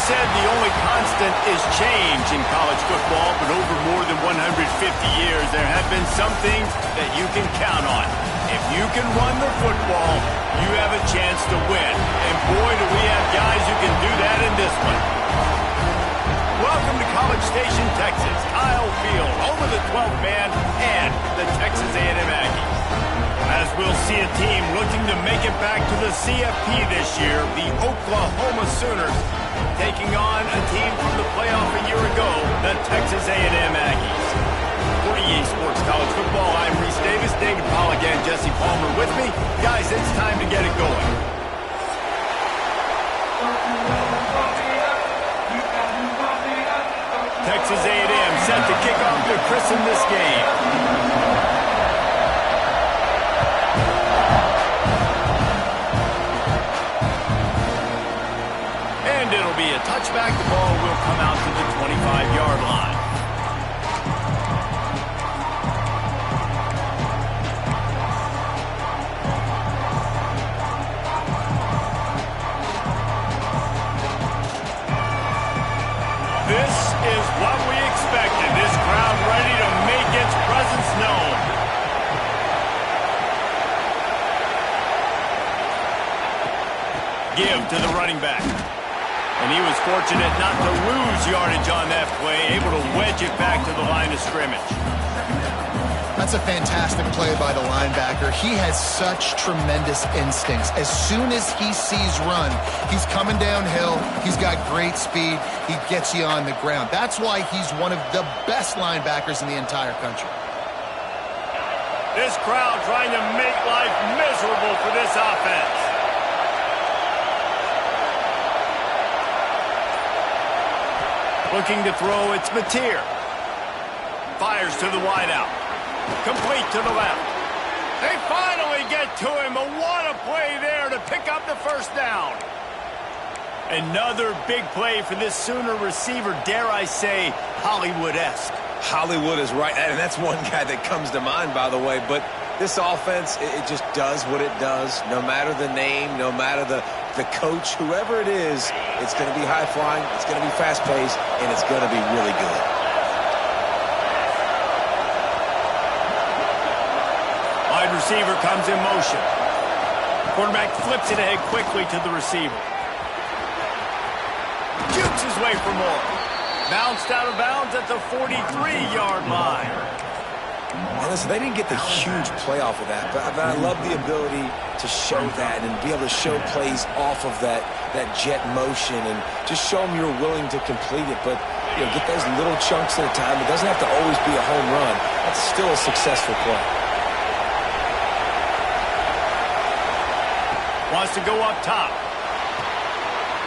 said the only constant is change in college football, but over more than 150 years, there have been some things that you can count on. If you can run the football, you have a chance to win. And boy, do we have guys who can do that in this one. Welcome to College Station, Texas. Kyle Field, home of the 12th man and the Texas A&M Aggies. As we'll see a team looking to make it back to the CFP this year, the Oklahoma Sooners taking on a team from the playoff a year ago, the Texas A&M Aggies. For EA Sports College Football, I'm Reese Davis, David Pollack, and Jesse Palmer with me. Guys, it's time to get it going. Texas A&M set to kick off to christen this game. And it'll be a touchback. The ball will come out to the 25-yard line. This is what we expected. This crowd ready to make its presence known. Give to the running back. And he was fortunate not to lose yardage on that play, able to wedge it back to the line of scrimmage. That's a fantastic play by the linebacker. He has such tremendous instincts. As soon as he sees run, he's coming downhill. He's got great speed. He gets you on the ground. That's why he's one of the best linebackers in the entire country. This crowd trying to make life miserable for this offense. Looking to throw, it's Mateer. Fires to the wideout. Complete to the left. They finally get to him, but what a play there to pick up the first down. Another big play for this Sooner receiver, dare I say, Hollywood-esque. Hollywood is right, and that's one guy that comes to mind, by the way. But this offense, it just does what it does. No matter the name, no matter the coach, whoever it is, it's going to be high-flying, it's going to be fast-paced, and it's going to be really good. Wide receiver comes in motion. Quarterback flips it ahead quickly to the receiver. Jukes his way for more. Bounced out of bounds at the 43-yard line. And listen, they didn't get the huge play off of that, but I love the ability to show that and be able to show plays off of that jet motion and just show them you're willing to complete it. But, you know, get those little chunks at a time. It doesn't have to always be a home run. That's still a successful play. Wants to go up top.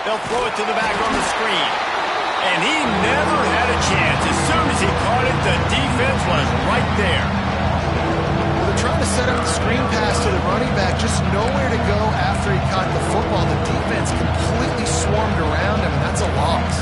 They'll throw it to the back on the screen. And he never had a chance. As soon as he caught it, the defense was right there. Well, they're trying to set up the screen pass to the running back. Just nowhere to go after he caught the football. The defense completely swarmed around him, and that's a loss.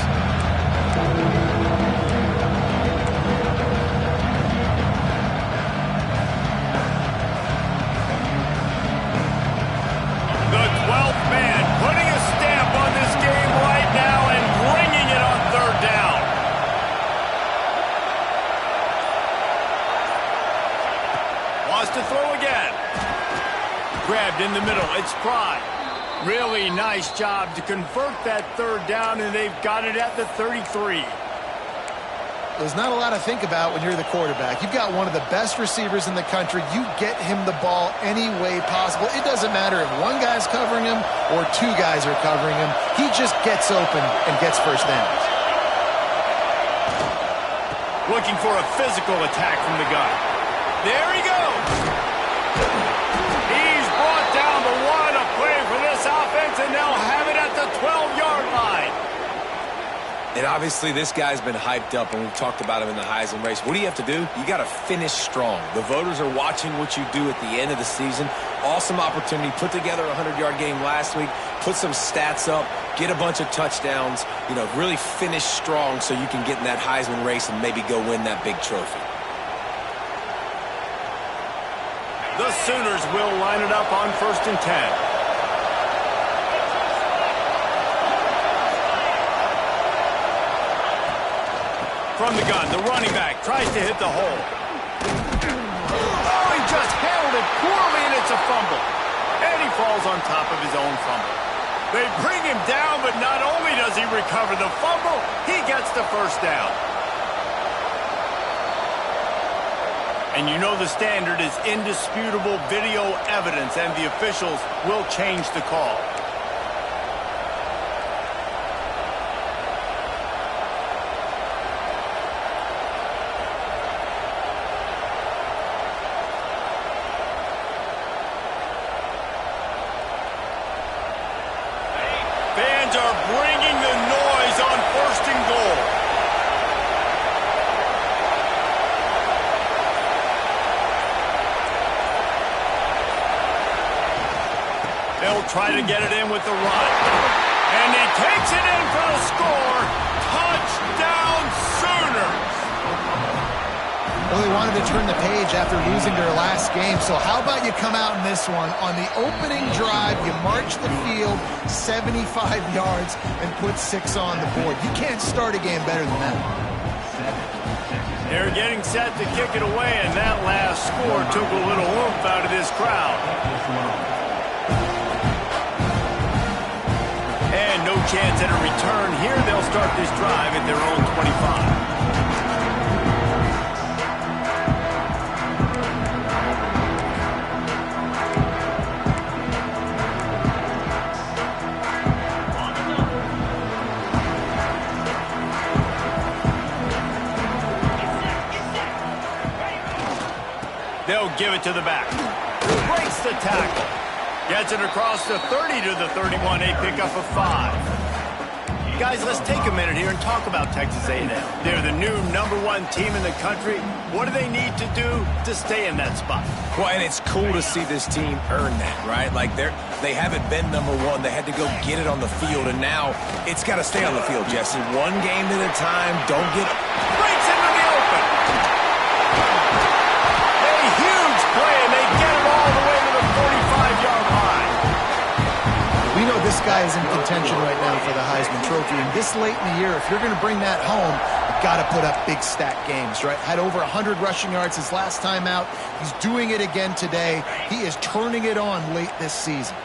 The 12th man putting a stamp on this game right now and bringing it on third down. Wants to throw again. Grabbed in the middle. It's Pride. Really nice job to convert that third down, and they've got it at the 33. There's not a lot to think about when you're the quarterback. You've got one of the best receivers in the country. You get him the ball any way possible. It doesn't matter if one guy's covering him or two guys are covering him. He just gets open and gets first downs. Looking for a physical attack from the gun. There he goes. He's brought down the one, a play for this offense, and they'll have it at the 12-yard line. And obviously this guy's been hyped up, and we've talked about him in the Heisman race. What do you have to do? You got to finish strong. The voters are watching what you do at the end of the season. Awesome opportunity. Put together a 100-yard game last week. Put some stats up. Get a bunch of touchdowns. You know, really finish strong so you can get in that Heisman race and maybe go win that big trophy. The Sooners will line it up on 1st and 10. From the gun, the running back tries to hit the hole. Oh, he just handled it poorly, and it's a fumble. And he falls on top of his own fumble. They bring him down, but not only does he recover the fumble, he gets the first down. And you know the standard is indisputable video evidence, and the officials will change the call. Fans are bringing the noise on 1st and goal. They'll try to get it in with the run. And he takes it in for a score. Touchdown Sooners! Well, they wanted to turn the page after losing their last game, so how about you come out in this one? On the opening drive, you march the field 75 yards and put 6 on the board. You can't start a game better than that. They're getting set to kick it away, and that last score took a little oomph out of this crowd. And no chance at a return here. They'll start this drive at their own 25. They'll give it to the back. Breaks the tackle. Gets it across the 30 to the 31. A pickup of 5. Guys, let's take a minute here and talk about Texas A&M. They're the new #1 team in the country. What do they need to do to stay in that spot? Well, and it's cool to see this team earn that, right? Like, they haven't been #1. They had to go get it on the field, and now it's got to stay on the field, Jesse. One game at a time. Don't get... Breaks into the open. A huge play, and they get it all the way to the 45-yard line. We know this guy is in contention right now for the Heisman Trophy, and this late in the year, if you're going to bring that home, you've got to put up big stat games, right? Had over 100 rushing yards his last time out. He's doing it again today. He is turning it on late this season.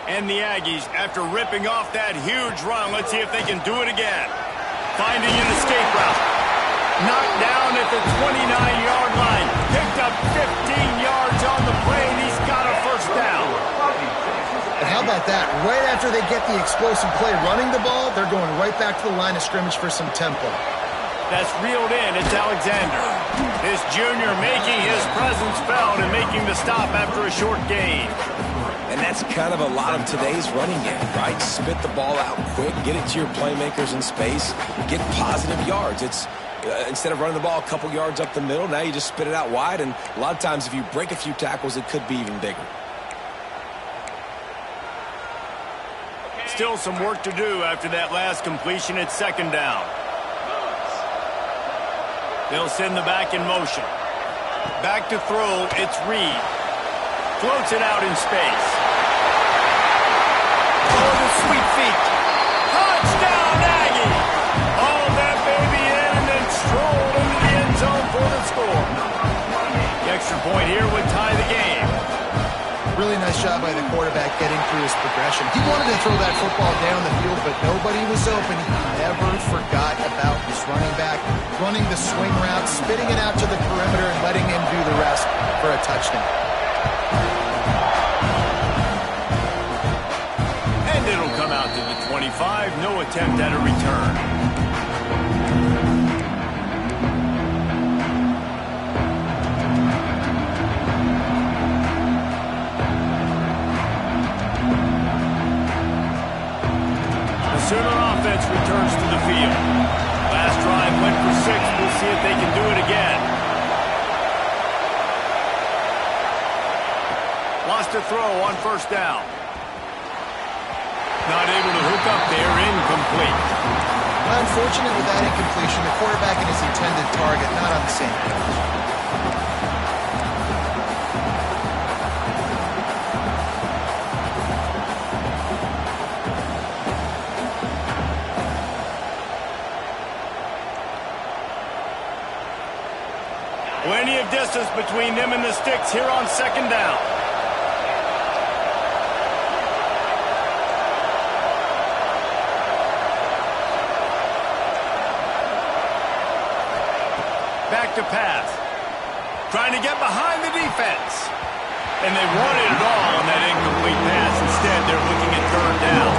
And the Aggies, after ripping off that huge run, let's see if they can do it again. Finding an escape route. Knocked down at the 29-yard line. Picked up 15 yards on the play, and he's got a first down. And how about that? Right after they get the explosive play running the ball, they're going right back to the line of scrimmage for some tempo. That's reeled in. It's Alexander. This junior making his presence felt and making the stop after a short gain. And that's kind of a lot of today's running game, right? Spit the ball out quick, get it to your playmakers in space, get positive yards. It's instead of running the ball a couple yards up the middle, now you just spit it out wide, and a lot of times if you break a few tackles, it could be even bigger. Still some work to do after that last completion at 2nd down. They'll send the back in motion. Back to throw, it's Reed. Floats it out in space. Oh, the sweet feet. Touchdown, Aggie! All that baby in and then strolled into the end zone for the score. The extra point here would tie the game. Really nice job by the quarterback getting through his progression. He wanted to throw that football down the field, but nobody was open. He never forgot about his running back, running the swing route, spitting it out to the perimeter, and letting him do the rest for a touchdown. And it'll come out to the 25. No attempt at a return. Sooner offense returns to the field. Last drive went for 6. We'll see if they can do it again. Lost a throw on 1st down. Not able to hook up there. Incomplete. Unfortunate with that incompletion, the quarterback and his intended target not on the same page. between them and the sticks here on second down. Back to pass. Trying to get behind the defense. And they wanted it all on that incomplete pass. Instead, they're looking at third down.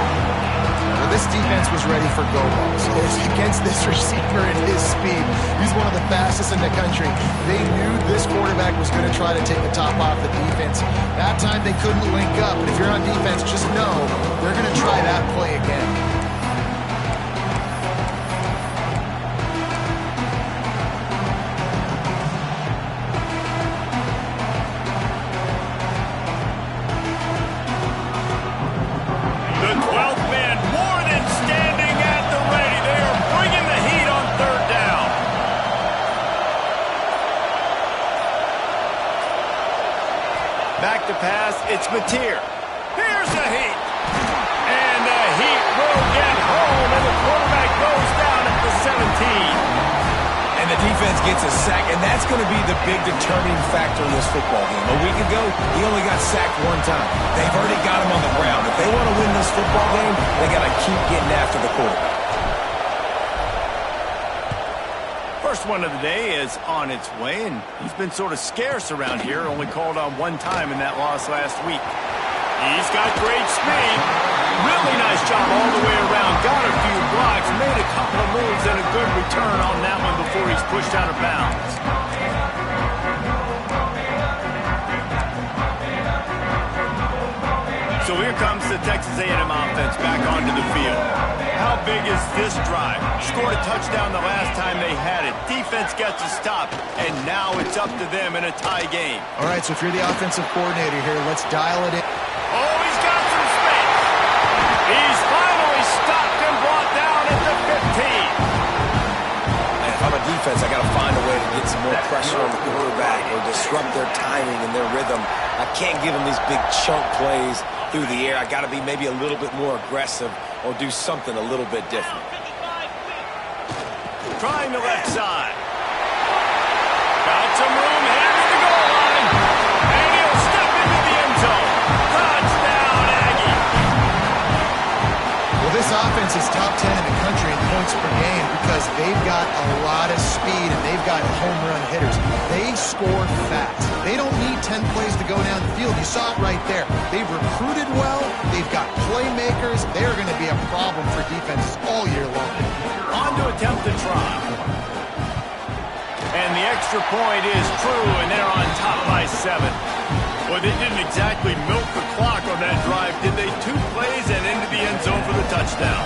Well, this defense was ready for go balls. Against this receiver and his speed, he's one of the fastest in the country. They knew this quarterback was going to try to take the top off the defense. That time they couldn't link up. But if you're on defense, just know they're going to try that play again. Back to pass, it's Mateer. Here's the heat. And the heat will get home, and the quarterback goes down at the 17. And the defense gets a sack, and that's going to be the big determining factor in this football game. A week ago, he only got sacked one time. They've already got him on the ground. If they want to win this football game, they got to keep getting after the quarterback. First one of the day is on its way, and he's been sort of scarce around here, only called on one time in that loss last week. He's got great speed. Really nice job all the way around. Got a few blocks, made a couple of moves, and a good return on that one before he's pushed out of bounds. So here comes the Texas A&M offense back onto the field. How big is this drive? Scored a touchdown the last time they had it. Defense gets a stop, and now it's up to them in a tie game. All right, so if you're the offensive coordinator here, let's dial it in. Oh, he's got some space. He's finally stopped and brought down at the 15. And if I'm a defense, I got to find a way to get some more pressure on the quarterback or disrupt their timing and their rhythm. I can't give them these big chunk plays through the air. I got to be maybe a little bit more aggressive or do something a little bit different. Trying the left side. Got some room headed to the goal line. And he'll step into the end zone. Touchdown, Aggie. Well, this offense is top 10 in the country in points per game because they've got a lot of speed and they've got home run hitters. They score fast. They don't need 10 plays to go down the field. You saw it right there. They've recruited well. They've got playmakers. They're going to be a problem for defenses all year long. On to attempt to try. And the extra point is true, and they're on top by 7. Well, they didn't exactly milk the clock on that drive, did they? 2 plays and into the end zone for the touchdown.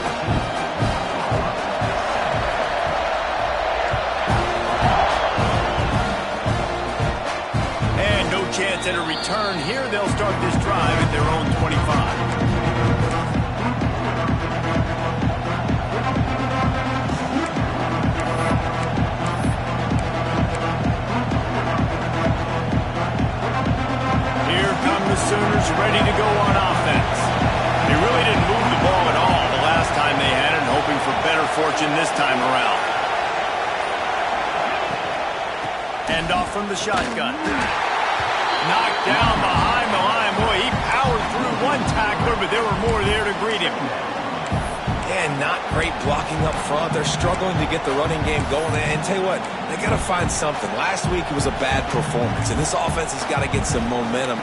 And no chance at a return here. They'll start this drive at their own 25. Sooners ready to go on offense. They really didn't move the ball at all the last time they had it, and hoping for better fortune this time around. Hand off from the shotgun. Knocked down behind the line. Boy, he powered through one tackler, but there were more there to greet him. And not great blocking up front. They're struggling to get the running game going. And tell you what, they got to find something. Last week it was a bad performance, and this offense has got to get some momentum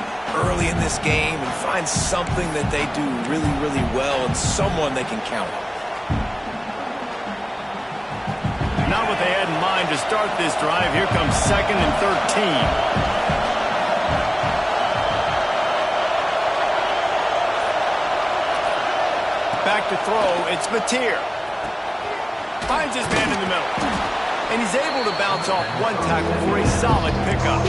early in this game and find something that they do really, really well and someone they can count on. Not what they had in mind to start this drive. Here comes 2nd and 13. Back to throw, it's Mateer. Finds his man in the middle. And he's able to bounce off one tackle for a solid pickup.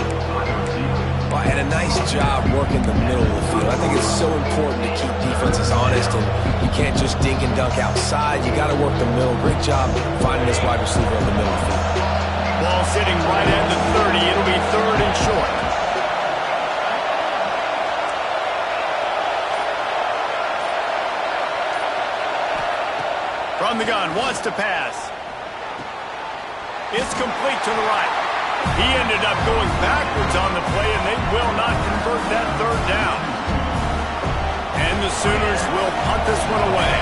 Well, and a nice job working the middle of the field. I think it's so important to keep defenses honest, and you can't just dink and dunk outside. You got to work the middle. Great job finding this wide receiver in the middle of the field. Ball sitting right at the 30. It'll be 3rd and short. From the gun, wants to pass. It's complete to the right. He ended up going backwards on the play, and they will not convert that third down. And the Sooners will punt this one away.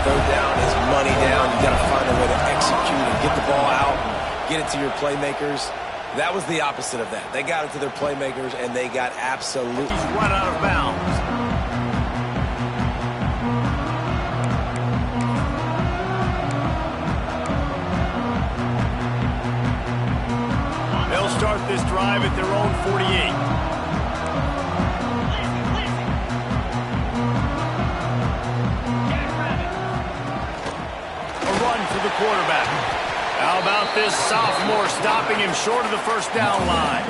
Third down is money down. You got to find a way to execute and get the ball out, get it to your playmakers. That was the opposite of that. They got it to their playmakers, and they got absolutely... He's run out of bounds. They'll start this drive at their own 48. A run for the quarterback. How about this sophomore stopping him short of the first down line?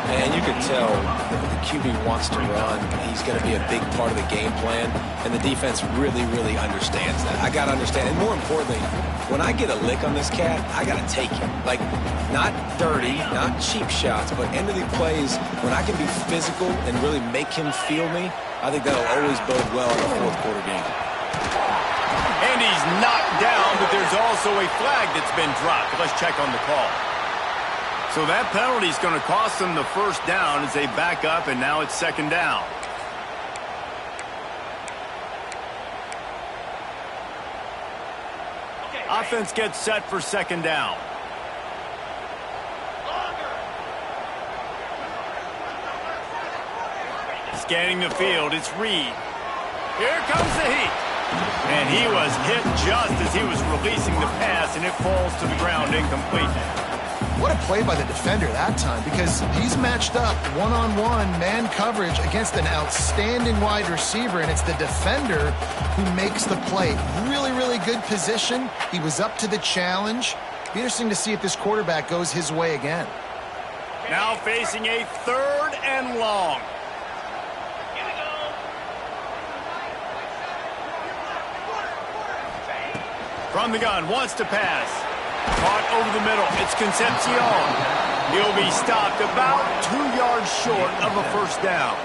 And you can tell the QB wants to run. He's going to be a big part of the game plan, and the defense really, really understands that. I got to understand, and more importantly, when I get a lick on this cat, I got to take it. Like, not dirty, not cheap shots, but end of the plays, when I can be physical and really make him feel me, I think that'll always bode well in the fourth quarter game. And he's knocked down, but there's also a flag that's been dropped. Let's check on the call. So that penalty is going to cost them the first down as they back up, and now it's second down. Offense gets set for second down. Scanning the field, it's Reed. Here comes the heat. And he was hit just as he was releasing the pass, and it falls to the ground incomplete. What a play by the defender that time, because he's matched up one-on-one man coverage against an outstanding wide receiver, and it's the defender who makes the play. Really, really good position. He was up to the challenge. Be interesting to see if this quarterback goes his way again. Now facing a third and long. From the gun, wants to pass. Caught over the middle. It's Concepcion. He'll be stopped about 2 yards short of a first down.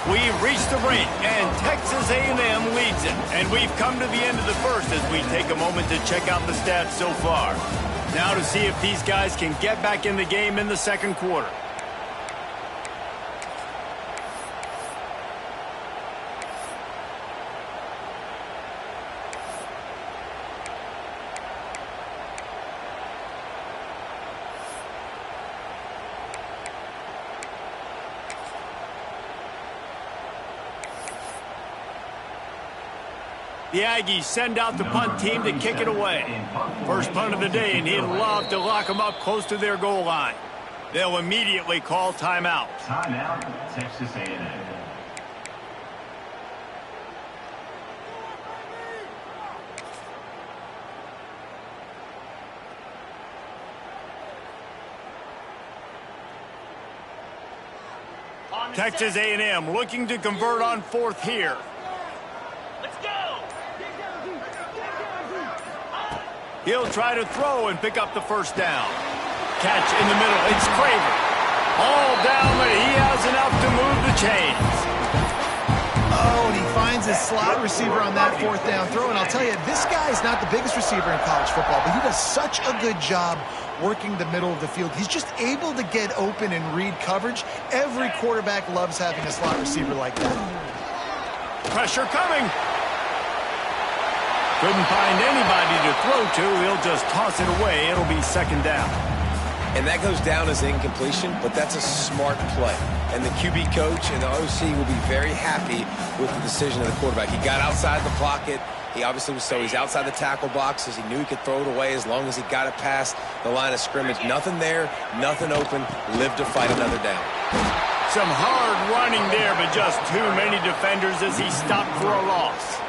We've reached the break, and Texas A&M leads it. And we've come to the end of the first as we take a moment to check out the stats so far. Now to see if these guys can get back in the game in the second quarter. The Aggies send out the punt team to kick it away. First punt of the day, and he'd love to lock them up close to their goal line. They'll immediately call timeout. Timeout, Texas A&M. Texas A&M looking to convert on fourth here. He'll try to throw and pick up the first down. Catch in the middle. It's Craver. All down, but he has enough to move the chains. Oh, and he finds his slot receiver on that fourth down throw. And I'll tell you, this guy is not the biggest receiver in college football, but he does such a good job working the middle of the field. He's just able to get open and read coverage. Every quarterback loves having a slot receiver like that. Pressure coming. Couldn't find anybody to throw to. He'll just toss it away. It'll be second down. And that goes down as incompletion, but that's a smart play. And the QB coach and the OC will be very happy with the decision of the quarterback. He got outside the pocket. He obviously was so he's outside the tackle boxes. He knew he could throw it away as long as he got it past the line of scrimmage. Nothing there, nothing open. Live to fight another down. Some hard running there, but just too many defenders as he stopped for a loss.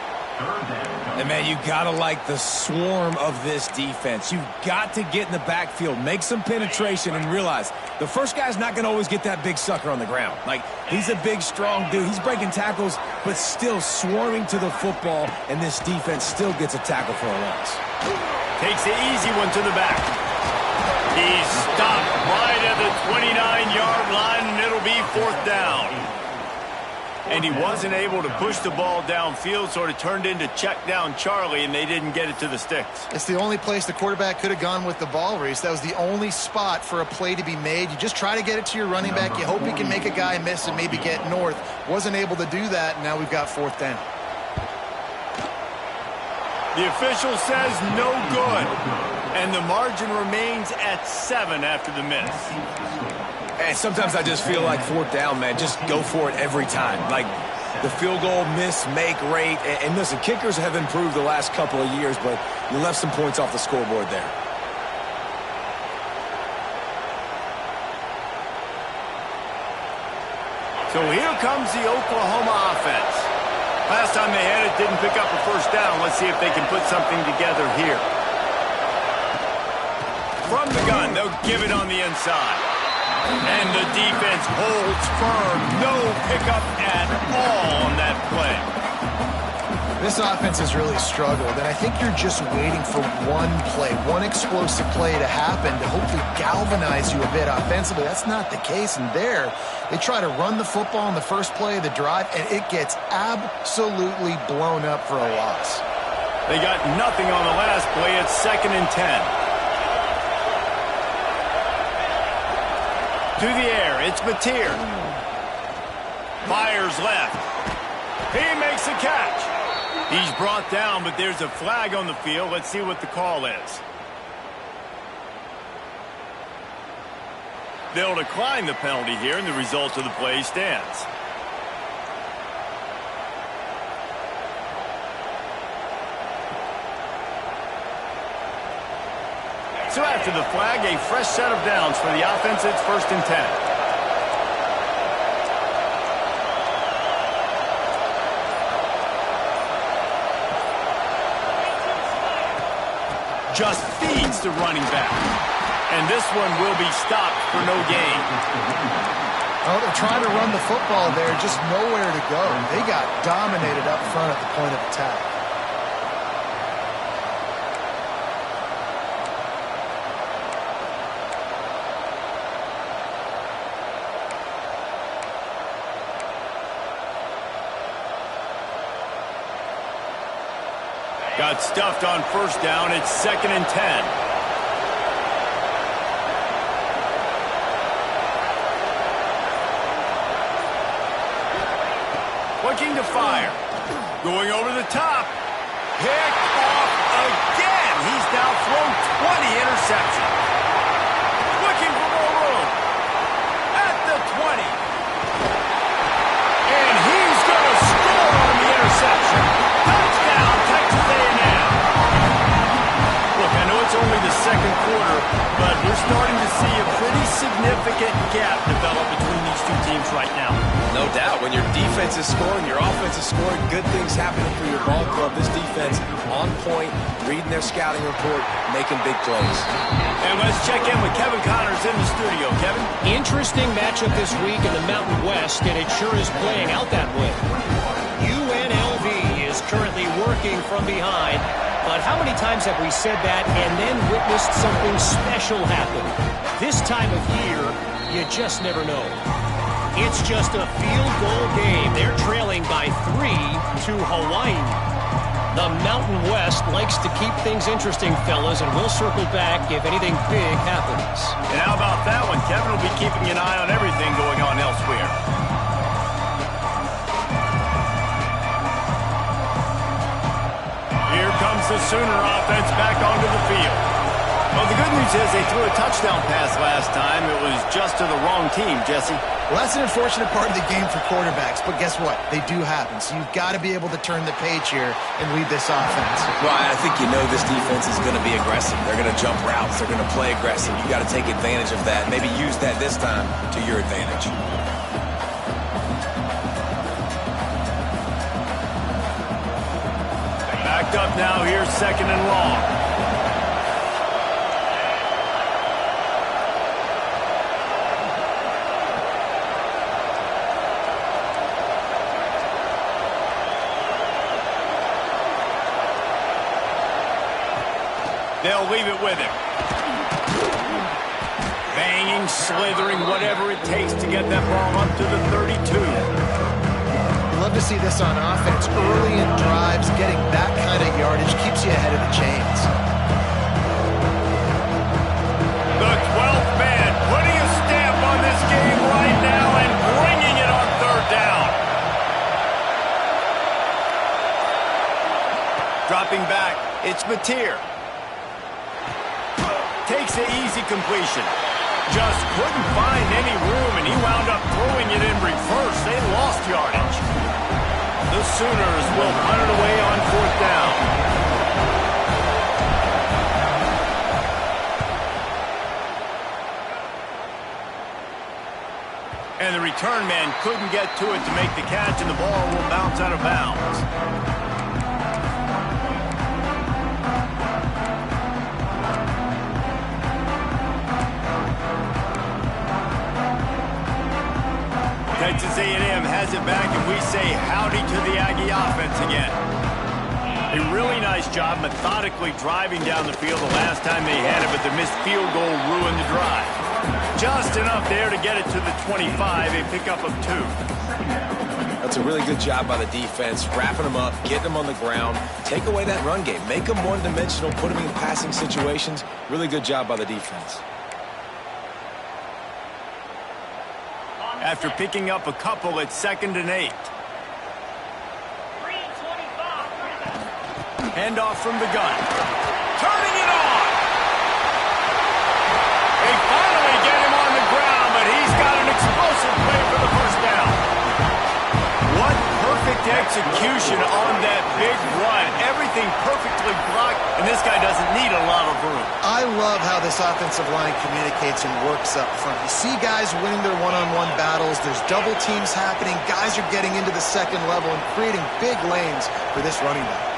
And, man, you got to like the swarm of this defense. You've got to get in the backfield, make some penetration, and realize the first guy's not going to always get that big sucker on the ground. Like, he's a big, strong dude. He's breaking tackles, but still swarming to the football, and this defense still gets a tackle for a loss. Takes the easy one to the back. He's stopped right at the 29-yard line, and it'll be fourth down. and he wasn't able to push the ball downfield, so it turned into check down Charlie, and they didn't get it to the sticks. It's the only place the quarterback could have gone with the ball, Reese. That was the only spot for a play to be made. You just try to get it to your running back. You hope he can make a guy miss and maybe get north. Wasn't able to do that, and now we've got 4th down. The official says no good, and the margin remains at 7 after the miss. And sometimes I just feel like 4th down, man, just go for it every time. Like the field goal miss, make rate. And listen, kickers have improved the last couple of years, but you left some points off the scoreboard there. So here comes the Oklahoma offense. Last time they had it, didn't pick up a 1st down. Let's see if they can put something together here. From the gun, they'll give it on the inside. And the defense holds firm. No pickup at all on that play. This offense has really struggled, and I think you're just waiting for one play, one explosive play to happen to hopefully galvanize you a bit offensively. That's not the case, and there they try to run the football in the first play of the drive, and it gets absolutely blown up for a loss. They got nothing on the last play. It's 2nd and 10. To the air, it's Mateer. Fires left. He makes a catch. He's brought down, but there's a flag on the field. Let's see what the call is. They'll decline the penalty here, and the result of the play stands. So after the flag, a fresh set of downs for the offense. It's 1st and 10. Just feeds the running back. And this one will be stopped for no gain. Oh, they're trying to run the football there, just nowhere to go. They got dominated up front at the point of attack. Got stuffed on 1st down. It's 2nd and 10. Looking to fire. Going over the top. Picked off again. He's now thrown 20 interceptions. Looking for more room. At the 20. And he's going to score on the interception. Touchdown, Texas A&M. Look, I know it's only the 2nd quarter, but we're starting to see a pretty significant gap develop between these two teams right now. No doubt. When your defense is scoring, your offense is scoring, good things happening for your ball club. This defense on point, reading their scouting report, making big plays. And let's check in with Kevin Connors in the studio. Kevin? Interesting matchup this week in the Mountain West, and it sure is playing out that way. UNLV is currently working from behind, but how many times have we said that and then witnessed something special happen? This time of year, you just never know. It's just a field goal game. They're trailing by 3 to Hawaii. The Mountain West likes to keep things interesting, fellas, and we'll circle back if anything big happens. And how about that one? Kevin will be keeping an eye on everything going on elsewhere. Here comes the Sooner offense back onto the field. Well, the good news is they threw a touchdown pass last time. It was just to the wrong team, Jesse. Well, that's an unfortunate part of the game for quarterbacks, but guess what? They do happen. So you've got to be able to turn the page here and lead this offense. Well, I think you know this defense is going to be aggressive. They're going to jump routes. They're going to play aggressive. You got to take advantage of that. Maybe use that this time to your advantage. Backed up now here, 2nd and long. They'll leave it with him. Banging, slithering, whatever it takes to get that ball up to the 32. love to see this on offense. Early in drives, getting that kind of yardage keeps you ahead of the chains. The 12th man putting a stamp on this game right now and bringing it on third down. Dropping back, it's Mateer. Takes the easy completion. Just couldn't find any room, and he wound up throwing it in reverse. They lost yardage. The Sooners will punt it away on fourth down. And the return man couldn't get to it to make the catch, and the ball will bounce out of bounds. Texas A&M has it back, and we say howdy to the Aggie offense again. A really nice job methodically driving down the field the last time they had it, but the missed field goal ruined the drive. Just enough there to get it to the 25, a pickup of 2. That's a really good job by the defense, wrapping them up, getting them on the ground, take away that run game, make them one-dimensional, put them in passing situations. Really good job by the defense. After picking up a couple at 2nd and 8. Handoff from the gun. Turning it on! They finally get him on the ground, but he's got an explosive play for the first down. What perfect execution on that big run. Everything perfectly blocked, and this guy doesn't need a lot of room. I love how this offensive line communicates and works up front. You see guys winning their one-on-one battles. There's double teams happening. Guys are getting into the second level and creating big lanes for this running back.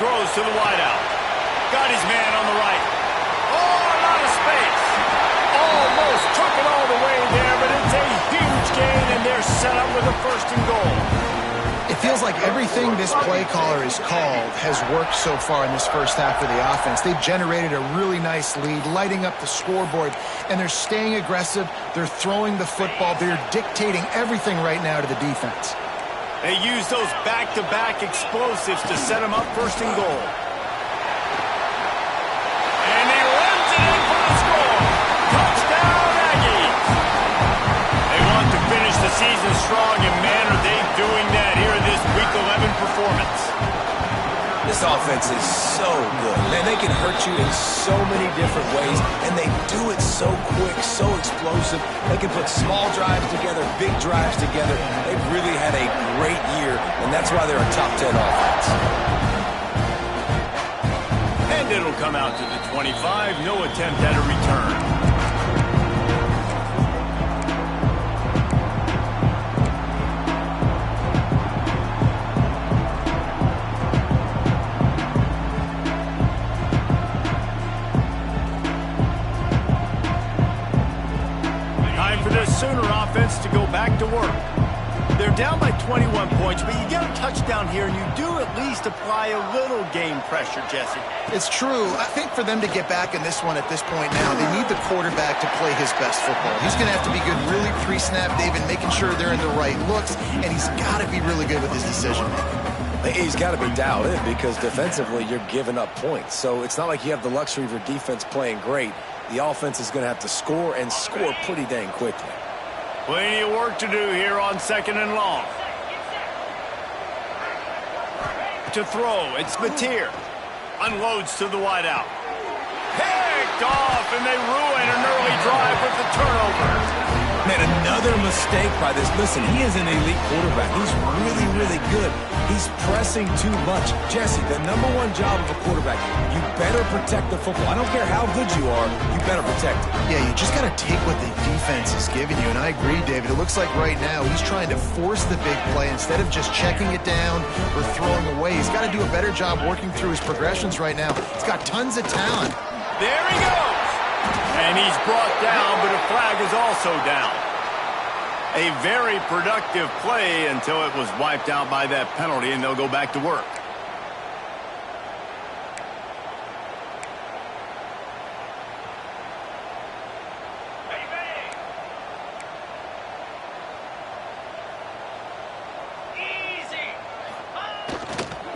Throws to the wideout. Got his man on the right. Oh, a lot of space. Almost took it all the way there, but it's a huge gain, and they're set up with a 1st and goal. It feels like everything this play caller has called has worked so far in this first half of the offense. They've generated a really nice lead, lighting up the scoreboard, and they're staying aggressive. They're throwing the football. They're dictating everything right now to the defense. They use those back-to-back explosives to set them up 1st and goal. And he runs it in for the score. Touchdown, Aggies. They want to finish the season strong, and man, are they doing that here in this Week 11 performance. This offense is so good. Man, they can hurt you in so many different ways, and they do it so quick, so explosive. They can put small drives together, big drives together. They've really had a great year, and that's why they're a top 10 offense. And it'll come out to the 25. No attempt at a return. Sooner offense to go back to work. They're down by 21 points, but you get a touchdown here, and you do at least apply a little game pressure, Jesse. It's true. I think for them to get back in this one at this point now, they need the quarterback to play his best football. He's going to have to be good really pre-snap, David, making sure they're in the right looks, and he's got to be really good with his decision-making. He's got to be dialed in because defensively you're giving up points. So it's not like you have the luxury of your defense playing great. The offense is going to have to score and score pretty dang quickly. Plenty of work to do here on 2nd and long. To throw, it's Mateer. Unloads to the wideout. Picked off, and they ruin an early drive with the turnover. Man, another mistake by this. Listen, he is an elite quarterback. He's really, really good. He's pressing too much. Jesse, the #1 job of a quarterback, you better protect the football. I don't care how good you are, you better protect it. Yeah, you just got to take what the defense is giving you, and I agree, David. It looks like right now he's trying to force the big play instead of just checking it down or throwing away. He's got to do a better job working through his progressions right now. He's got tons of talent. There he goes. And he's brought down, but a flag is also down. A very productive play until it was wiped out by that penalty, and they'll go back to work.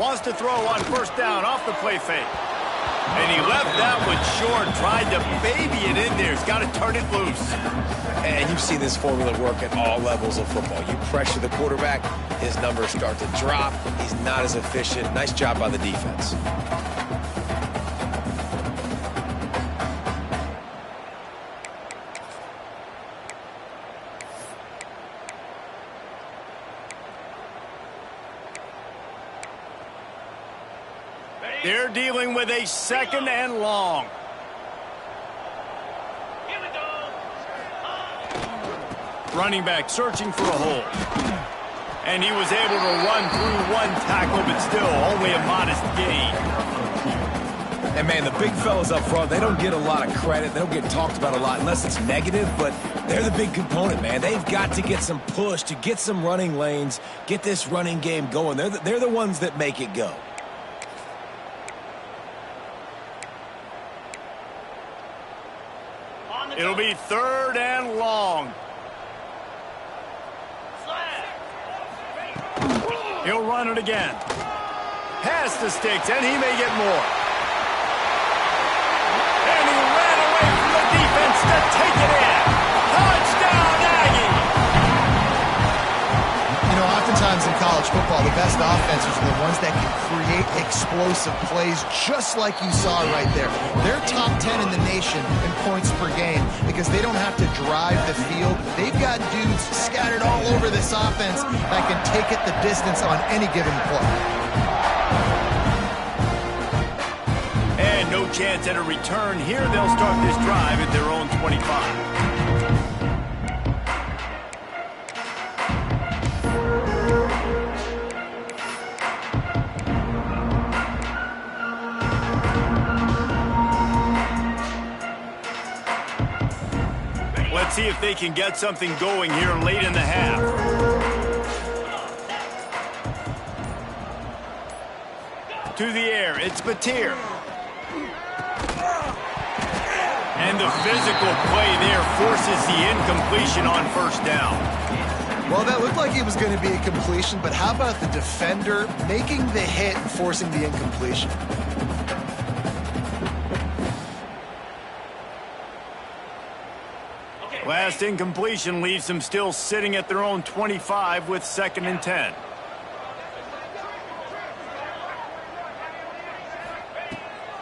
Wants to throw on first down off the play fake. And he left that one short, tried to baby it in there. He's got to turn it loose. And you've seen this formula work at all levels of football. You pressure the quarterback, his numbers start to drop. He's not as efficient. Nice job by the defense. They're dealing with a second and long. Running back searching for a hole. And he was able to run through one tackle, but still only a modest gain. And, man, the big fellas up front, they don't get a lot of credit. They don't get talked about a lot unless it's negative, but they're the big component, man. They've got to get some push to get some running lanes, get this running game going. They're the ones that make it go. It'll be third and long. He'll run it again. Pass the sticks, and he may get more. And he ran away from the defense to take it in. Touchdown, Aggie! You know, oftentimes in college football, the best offenses are the ones that can create explosive plays, just like you saw right there. They're top 10 in the nation in points per game because they don't have to drive the field. They've got dudes scattered all over this offense that can take it the distance on any given play. And no chance at a return here. They'll start this drive at their own 25. Let's see if they can get something going here late in the half. To the air, it's Batir. And the physical play there forces the incompletion on first down. Well, that looked like it was going to be a completion, but how about the defender making the hit and forcing the incompletion? Last incompletion leaves them still sitting at their own 25 with 2nd and 10.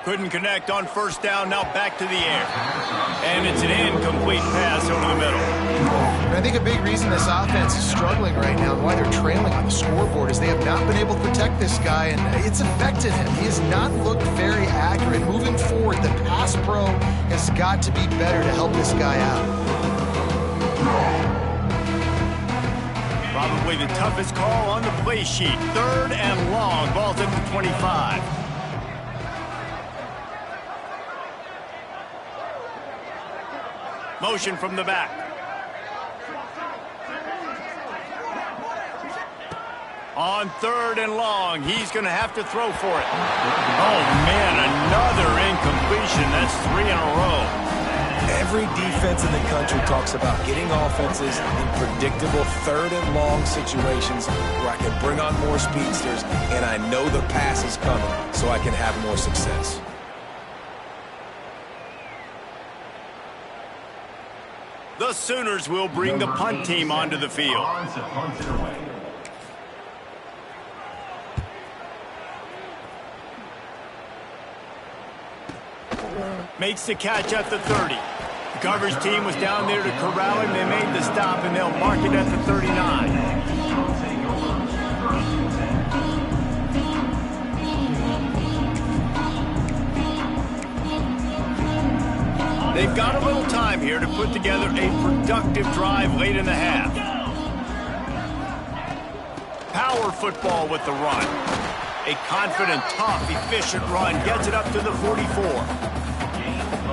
Couldn't connect on first down, now back to the air. And it's an incomplete pass over the middle. And I think a big reason this offense is struggling right now and why they're trailing on the scoreboard is they have not been able to protect this guy, and it's affected him. He has not looked very accurate. Moving forward, the pass pro has got to be better to help this guy out. Probably the toughest call on the play sheet. 3rd and long, ball's at the 25. Motion from the back. On 3rd and long, he's going to have to throw for it. Oh, man, another incompletion. That's 3 in a row. Every defense in the country talks about getting offenses in predictable 3rd and long situations where I can bring on more speedsters and I know the pass is coming so I can have more success. The Sooners will bring the punt team onto the field. Makes the catch at the 30. The coverage team was down there to corral him. They made the stop, and they'll mark it at the 39. They've got a little time here to put together a productive drive late in the half. Power football with the run. A confident, tough, efficient run gets it up to the 44.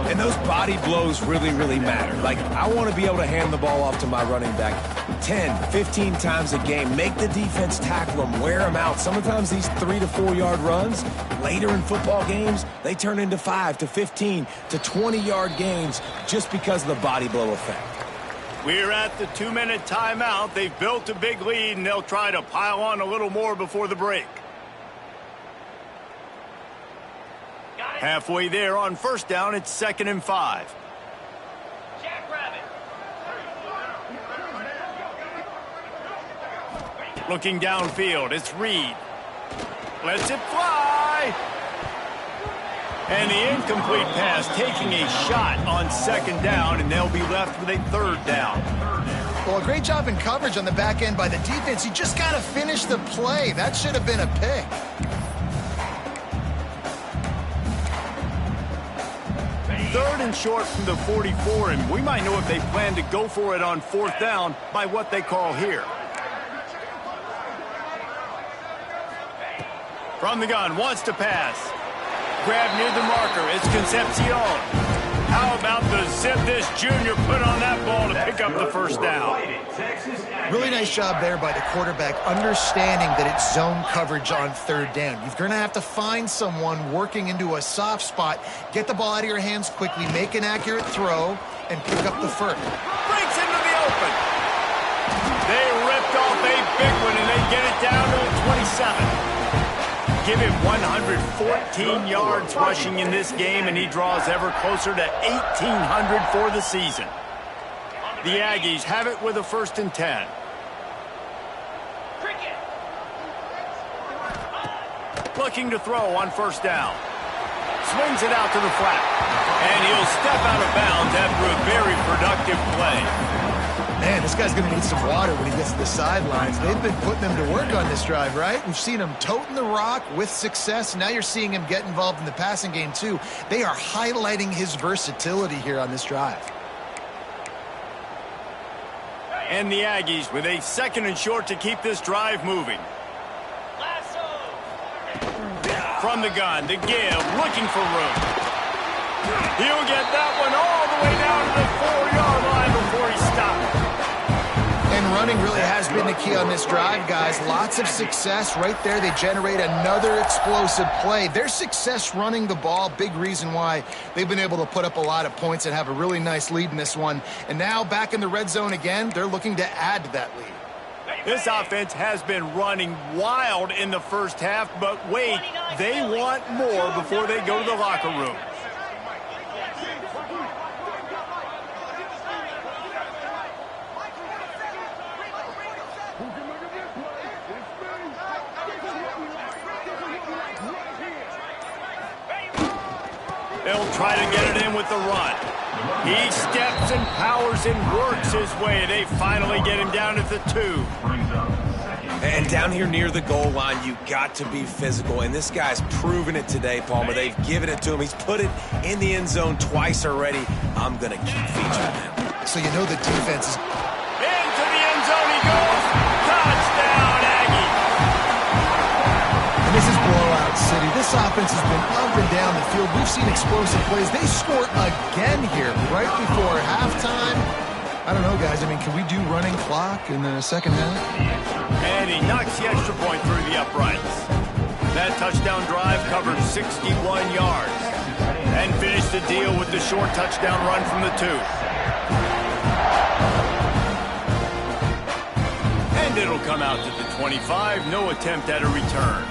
And those body blows really, really matter. Like, I want to be able to hand the ball off to my running back 10, 15 times a game. Make the defense tackle them, wear them out. Sometimes these 3 to 4 yard runs, later in football games, they turn into 5 to 15 to 20 yard gains just because of the body blow effect. We're at the 2-minute timeout. They've built a big lead, and they'll try to pile on a little more before the break. Halfway there on first down, it's 2nd and 5. Looking downfield, it's Reed. Lets it fly. And the incomplete pass taking a shot on 2nd down, and they'll be left with a 3rd down. Well, a great job in coverage on the back end by the defense. You just got to finish the play. That should have been a pick. Third and short from the 44, and we might know if they plan to go for it on 4th down by what they call here. From the gun, wants to pass. Grab near the marker, it's Concepcion. How about the zip this junior put on that ball to pick up the 1st down? Really nice job there by the quarterback, understanding that it's zone coverage on 3rd down. You're going to have to find someone working into a soft spot, get the ball out of your hands quickly, make an accurate throw, and pick up the 1st. Breaks into the open. They ripped off a big one, and they get it down to the 27. Give him 114 yards rushing in this game, and he draws ever closer to 1,800 for the season. The Aggies have it with a 1st and 10. Looking to throw on 1st down. Swings it out to the flat. And he'll step out of bounds after a very productive play. Man, this guy's going to need some water when he gets to the sidelines. They've been putting him to work on this drive, right? We've seen him toting the rock with success. Now you're seeing him get involved in the passing game, too. They are highlighting his versatility here on this drive. And the Aggies with a 2nd and short to keep this drive moving. From the gun, to give, looking for room. He'll get that one all the way down to the 4-yard line before he stops. And running really has been the key on this drive, guys. Lots of success right there. They generate another explosive play. Their success running the ball, big reason why they've been able to put up a lot of points and have a really nice lead in this one. And now back in the red zone again, they're looking to add to that lead. This offense has been running wild in the 1st half, but wait, they want more before they go to the locker room. They'll try to get it in with the run. He steps and powers and works his way. They finally get him down at the 2. And down here near the goal line, you got to be physical. And this guy's proven it today, Palmer. They've given it to him. He's put it in the end zone twice already. I'm going to keep featuring him. So you know the defense is... Into the end zone he goes. Touchdown, Aggie. And this is blowout city. This offense has been up and down the field. We've seen explosive plays. They score again here right before halftime. I don't know, guys. I mean, can we do running clock in the 2nd half? And he knocks the extra point through the uprights. That touchdown drive covered 61 yards. And finished the deal with the short touchdown run from the 2. And it'll come out to the 25. No attempt at a return.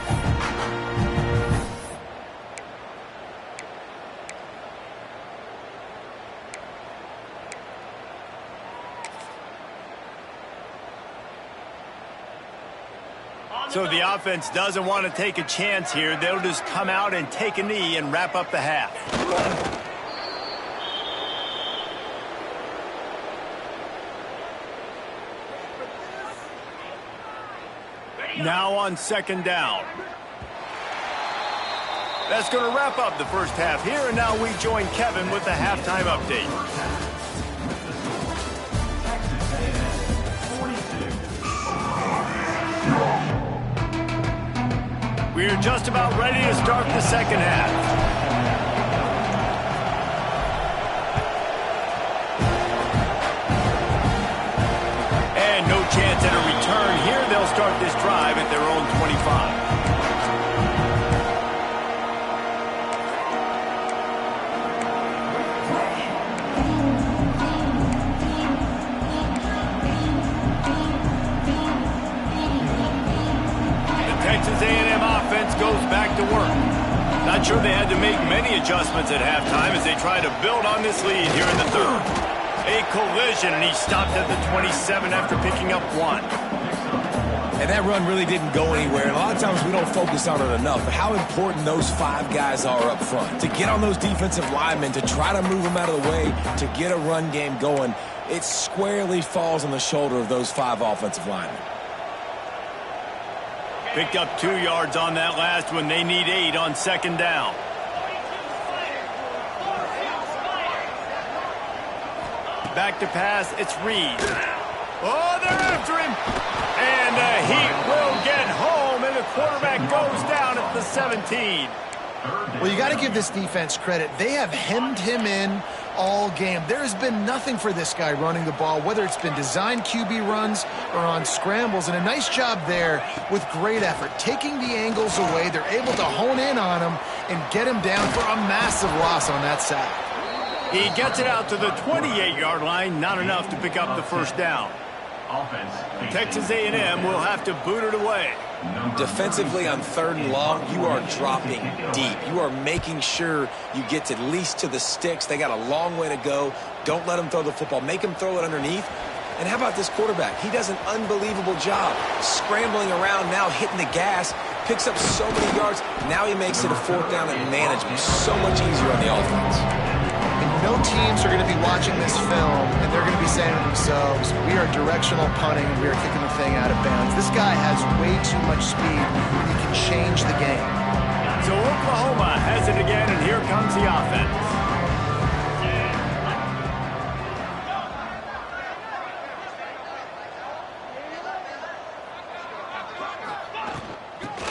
So the offense doesn't want to take a chance here. They'll just come out and take a knee and wrap up the half. Now on 2nd down. That's going to wrap up the 1st half here, and now we join Kevin with the halftime update. We're just about ready to start the 2nd half. And no chance at a return here. They'll start this drive at their own 25. Texas A&M offense goes back to work. Not sure they had to make many adjustments at halftime as they try to build on this lead here in the third. A collision, and he stopped at the 27 after picking up 1. And that run really didn't go anywhere. And a lot of times we don't focus on it enough. But how important those 5 guys are up front. To get on those defensive linemen, to try to move them out of the way, to get a run game going, it squarely falls on the shoulder of those 5 offensive linemen. Picked up 2 yards on that last one. They need 8 on second down. Back to pass. It's Reed. Oh, they're after him. And the Heat will get home, and the quarterback goes down at the 17. Well, you got to give this defense credit. They have hemmed him in all game. There has been nothing for this guy running the ball, whether it's been designed QB runs or on scrambles, and a nice job there with great effort. Taking the angles away, they're able to hone in on him and get him down for a massive loss on that sack. He gets it out to the 28-yard line, not enough to pick up the first down. Texas A&M will have to boot it away. Defensively on 3rd and long, you are dropping deep. You are making sure you get at least to the sticks. They got a long way to go. Don't let them throw the football. Make them throw it underneath. And how about this quarterback? He does an unbelievable job scrambling around, now hitting the gas, picks up so many yards. Now he makes it a 4th down and management so much easier on the offense. No teams are going to be watching this film, and they're going to be saying to themselves, we are directional punting, and we are kicking the thing out of bounds. This guy has way too much speed. He can change the game. So Oklahoma has it again, and here comes the offense.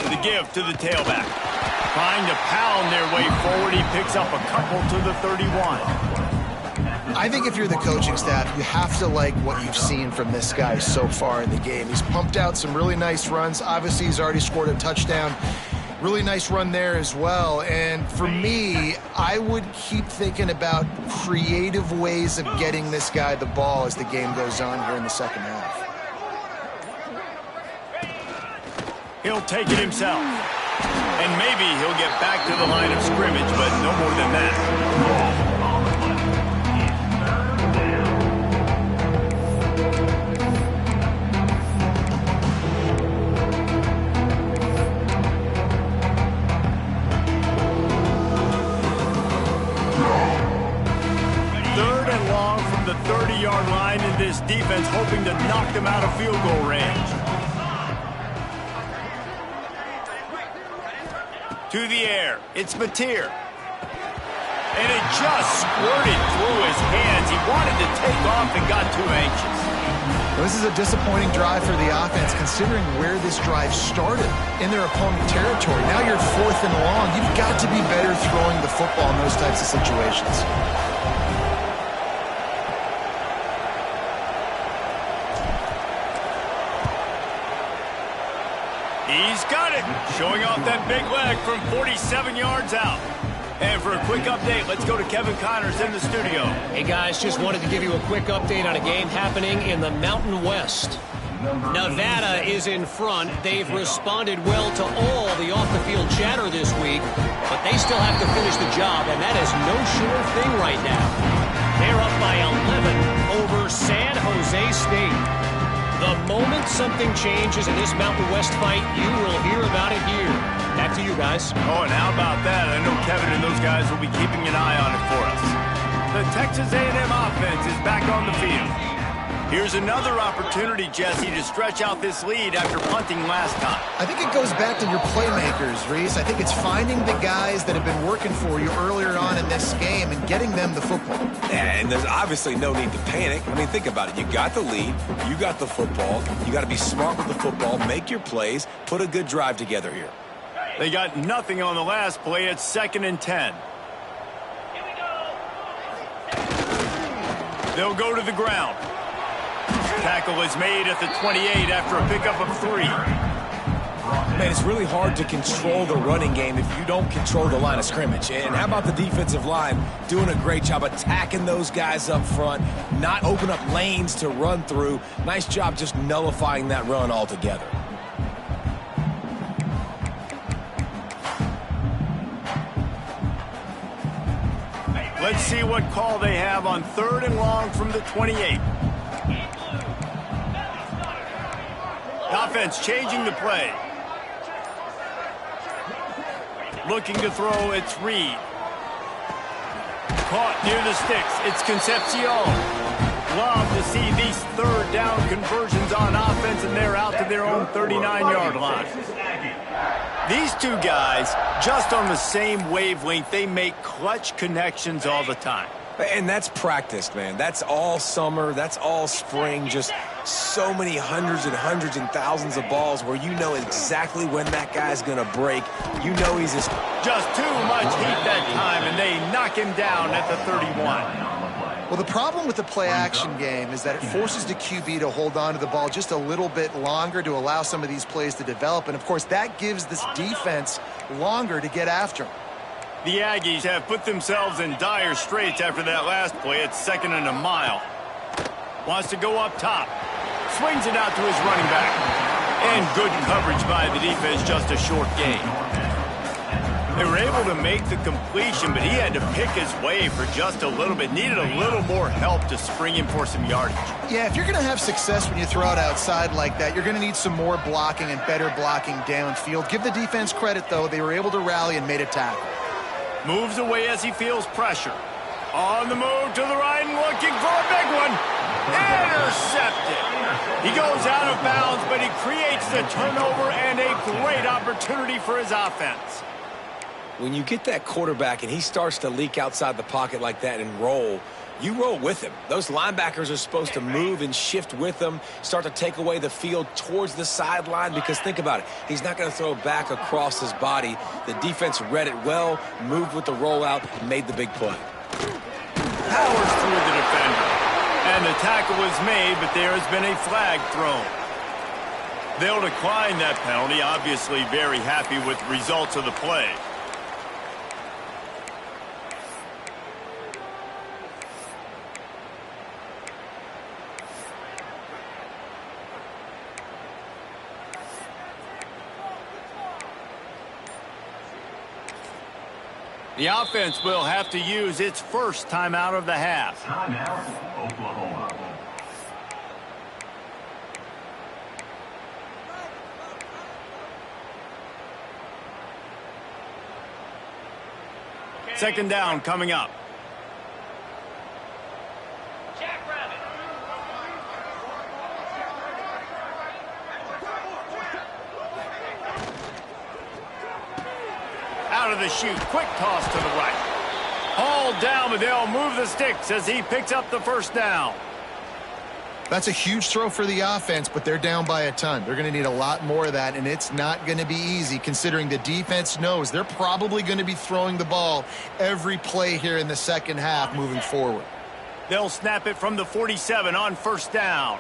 The give to the tailback. Trying to pound their way forward. He picks up a couple to the 31. I think if you're the coaching staff, you have to like what you've seen from this guy so far in the game. He's pumped out some really nice runs. Obviously, he's already scored a touchdown. Really nice run there as well. And for me, I would keep thinking about creative ways of getting this guy the ball as the game goes on here in the second half. He'll take it himself. And maybe he'll get back to the line of scrimmage, but no more than that. Third and long from the 30-yard line, and this defense hoping to knock them out of field goal range. To the air, it's Mateer. And it just squirted through his hands. He wanted to take off and got too anxious. Well, this is a disappointing drive for the offense, considering where this drive started, in their opponent territory. Now you're 4th and long. You've got to be better throwing the football in those types of situations. He's got it, showing off that big leg from 47 yards out. And for a quick update, let's go to Kevin Connors in the studio. Hey, guys, just wanted to give you a quick update on a game happening in the Mountain West. Nevada is in front. They've responded well to all the off-the-field chatter this week, but they still have to finish the job, and that is no sure thing right now. They're up by 11 over San Jose State. The moment something changes in this Mountain West fight, you will hear about it here. Back to you guys. Oh, and how about that? I know Kevin and those guys will be keeping an eye on it for us. The Texas A&M offense is back on the field. Here's another opportunity, Jesse, to stretch out this lead after punting last time. I think it goes back to your playmakers, Reese. I think it's finding the guys that have been working for you earlier on in this game and getting them the football. Yeah, and there's obviously no need to panic. I mean, think about it. You got the lead. You got the football. You got to be smart with the football, make your plays, put a good drive together here. They got nothing on the last play. It's 2nd and 10. They'll go to the ground. Tackle is made at the 28 after a pickup of 3. Man, it's really hard to control the running game if you don't control the line of scrimmage. And how about the defensive line doing a great job attacking those guys up front, not open up lanes to run through. Nice job just nullifying that run altogether. Let's see what call they have on 3rd and long from the 28. Offense changing the play. Looking to throw, it's Reed. Caught near the sticks, it's Concepcion. Love to see these 3rd down conversions on offense, and they're out to their own 39-yard line. These two guys, just on the same wavelength, they make clutch connections all the time. And that's practiced, man. That's all summer. That's all spring. Just so many hundreds and thousands of balls where you know exactly when that guy's going to break. You know he's just too much heat that time, and they knock him down at the 31. Well, the problem with the play-action game is that it forces the QB to hold on to the ball just a little bit longer to allow some of these plays to develop. And, of course, that gives this defense longer to get after him. The Aggies have put themselves in dire straits after that last play. It's 2nd and a mile. Wants to go up top. Swings it out to his running back. And good coverage by the defense, just a short gain. They were able to make the completion, but he had to pick his way for just a little bit. Needed a little more help to spring him for some yardage. Yeah, if you're going to have success when you throw it outside like that, you're going to need some more blocking and better blocking downfield. Give the defense credit, though. They were able to rally and made a tackle. Moves away as he feels pressure. On the move to the right and looking for a big one. Intercepted. He goes out of bounds, but he creates the turnover and a great opportunity for his offense. When you get that quarterback and he starts to leak outside the pocket like that and roll, you roll with him. Those linebackers are supposed to move and shift with him, start to take away the field towards the sideline, because think about it. He's not going to throw back across his body. The defense read it well, moved with the rollout, made the big play. Powers through the defender. And the tackle was made, but there has been a flag thrown. They'll decline that penalty, obviously very happy with the results of the play. The offense will have to use its first timeout of the half. Timeout, Oklahoma. Second down coming up. Out of the chute, quick toss to the right. Hauled down, but they'll move the sticks as he picks up the first down. That's a huge throw for the offense, but they're down by a ton. They're going to need a lot more of that, and it's not going to be easy considering the defense knows they're probably going to be throwing the ball every play here in the second half moving forward. They'll snap it from the 47 on first down.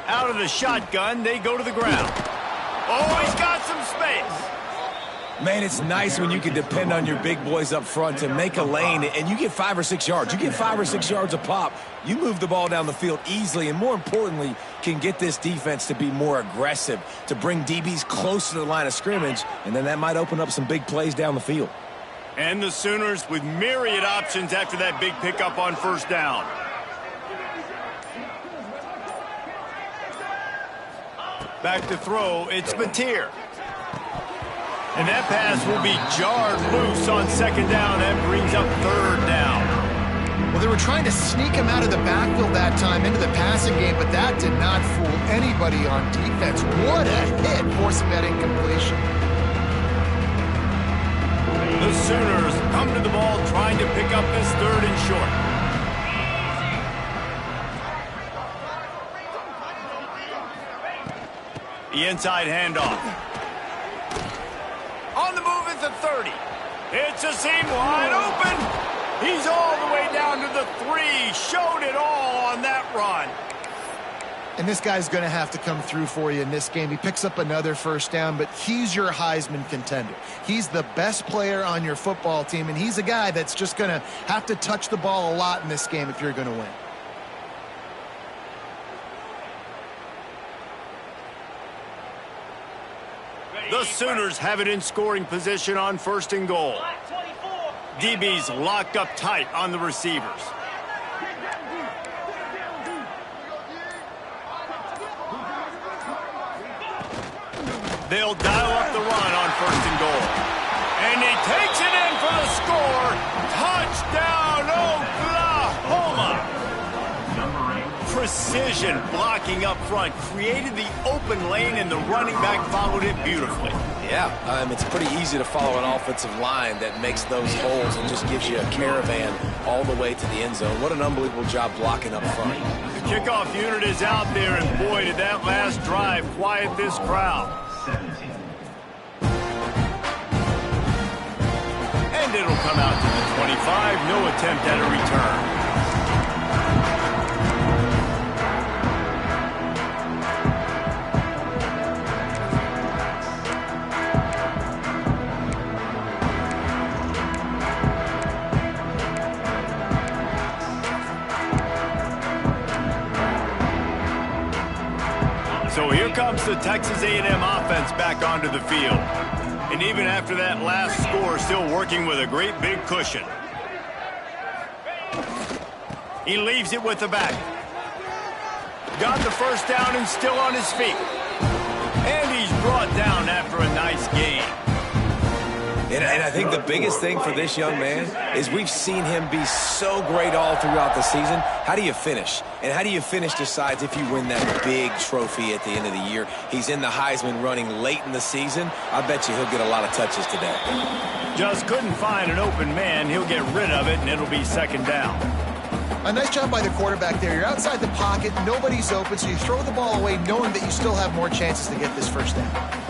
Out of the shotgun, they go to the ground. Oh, he's got some space. Man, it's nice when you can depend on your big boys up front to make a lane, and you get 5 or 6 yards. You get 5 or 6 yards a pop. You move the ball down the field easily, and more importantly, can get this defense to be more aggressive, to bring DBs close to the line of scrimmage, and then that might open up some big plays down the field. And the Sooners with myriad options after that big pickup on first down. Back to throw, it's Mateer. And that pass will be jarred loose on second down. That brings up third down. Well, they were trying to sneak him out of the backfield that time into the passing game, but that did not fool anybody on defense. What a hit, forcing that incompletion. The Sooners come to the ball trying to pick up this third and short. The inside handoff. On the move is the 30. It's a seam wide open. He's all the way down to the 3. Showed it all on that run. And this guy's going to have to come through for you in this game. He picks up another first down, but he's your Heisman contender. He's the best player on your football team, and he's a guy that's just going to have to touch the ball a lot in this game if you're going to win. The Sooners have it in scoring position on 1st and goal. DB's locked up tight on the receivers. They'll dial up the run on 1st and goal. And he takes it in for the score. Touchdown, Oklahoma! Precision blocking up front created the open lane, and the running back followed it beautifully. Yeah, it's pretty easy to follow an offensive line that makes those holes and just gives you a caravan all the way to the end zone. What an unbelievable job blocking up front. The kickoff unit is out there, and boy, did that last drive quiet this crowd. 17. And it'll come out to the 25. No attempt at a return. So here comes the Texas A&M offense back onto the field. And even after that last score, still working with a great big cushion. He leaves it with the back. Got the first down and still on his feet. And he's brought down after a nice gain. And I think the biggest thing for this young man is we've seen him be so great all throughout the season. How do you finish? And how do you finish decides if you win that big trophy at the end of the year. He's in the Heisman running late in the season. I bet you he'll get a lot of touches today. Just couldn't find an open man. He'll get rid of it, and it'll be 2nd down. A nice job by the quarterback there. You're outside the pocket, nobody's open, so you throw the ball away knowing that you still have more chances to get this 1st down.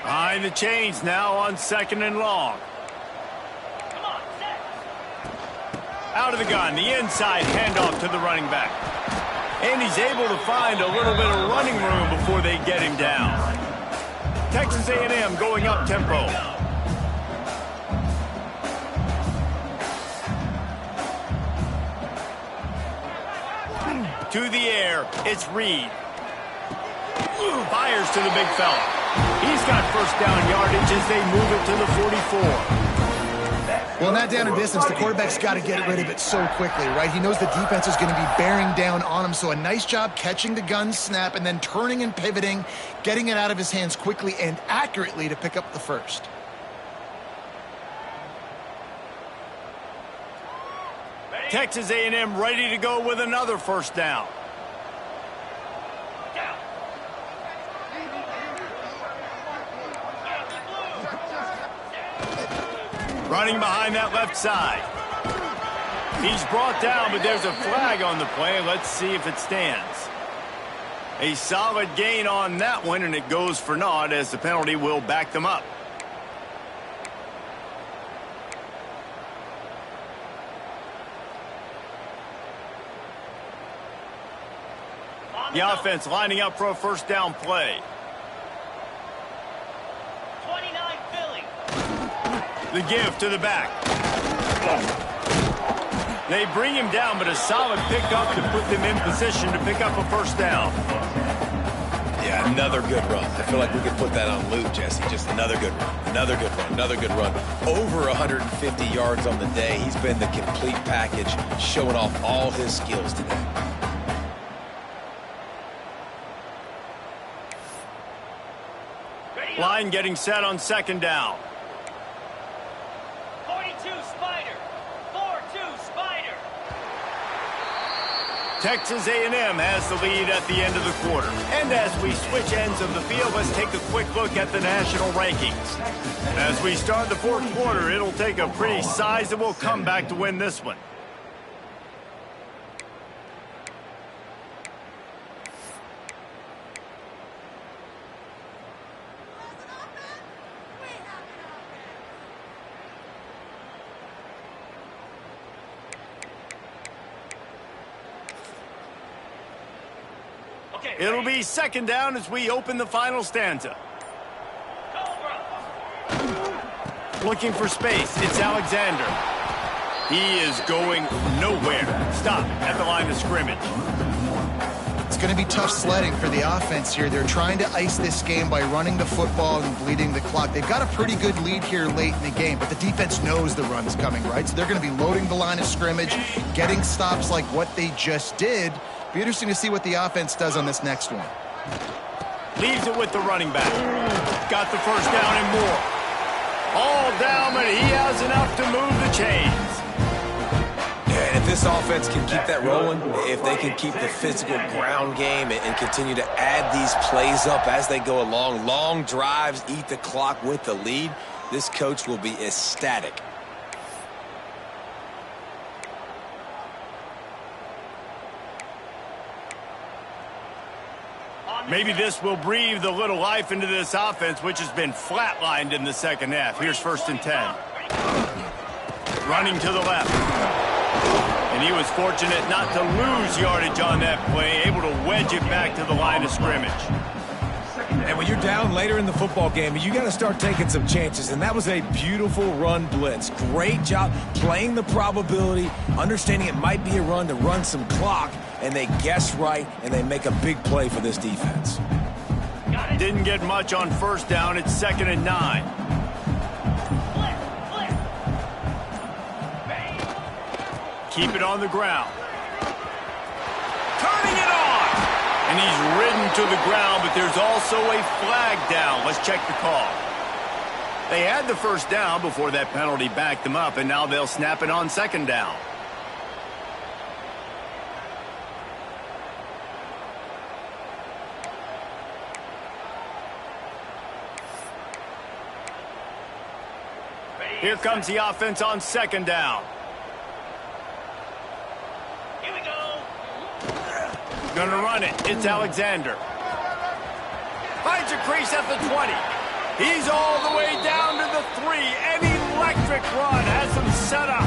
Behind the chains now on 2nd and long. Out of the gun, the inside handoff to the running back. And he's able to find a little bit of running room before they get him down. Texas A&M going up tempo. To the air, it's Reed. Fires to the big fella. He's got 1st down yardage as they move it to the 44. Well, in that down and distance, the quarterback's got to get rid of it so quickly, right? He knows the defense is going to be bearing down on him, so a nice job catching the gun snap and then turning and pivoting, getting it out of his hands quickly and accurately to pick up the 1st. Texas A&M ready to go with another 1st down. Running behind that left side. He's brought down, but there's a flag on the play. Let's see if it stands. A solid gain on that one, and it goes for naught as the penalty will back them up. The offense lining up for a 1st down play. The give to the back. They bring him down, but a solid pickup to put them in position to pick up a 1st down. Yeah, another good run. I feel like we could put that on loop, Jesse. Just another good run, another good run, another good run. Over 150 yards on the day. He's been the complete package, showing off all his skills today. Line getting set on 2nd down. Texas A&M has the lead at the end of the quarter. And as we switch ends of the field, let's take a quick look at the national rankings. As we start the 4th quarter, it'll take a pretty sizable comeback to win this one. It'll be 2nd down as we open the final stanza. Looking for space, it's Alexander. He is going nowhere. Stop at the line of scrimmage. It's going to be tough sledding for the offense here. They're trying to ice this game by running the football and bleeding the clock. They've got a pretty good lead here late in the game, but the defense knows the run's coming, right? So they're going to be loading the line of scrimmage, getting stops like what they just did. Be interesting to see what the offense does on this next one. Leaves it with the running back. Got the first down and more. All down, but he has enough to move the chains. And if this offense can keep that rolling, if they can keep the physical ground game and continue to add these plays up as they go along, long drives, eat the clock with the lead, this coach will be ecstatic. Maybe this will breathe a little life into this offense, which has been flatlined in the second half. Here's 1st and 10. Running to the left. And he was fortunate not to lose yardage on that play, able to wedge it back to the line of scrimmage. And when you're down later in the football game, you got to start taking some chances. And that was a beautiful run blitz. Great job playing the probability, understanding it might be a run to run some clock, and they guess right, and they make a big play for this defense. Didn't get much on 1st down. It's 2nd and 9. Keep it on the ground. Turning it on! And he's ridden to the ground, but there's also a flag down. Let's check the call. They had the 1st down before that penalty backed them up, and now they'll snap it on 2nd down. Here comes the offense on 2nd down. Here we go. Gonna run it. It's Alexander. Finds a crease at the 20. He's all the way down to the 3. An electric run has him set up.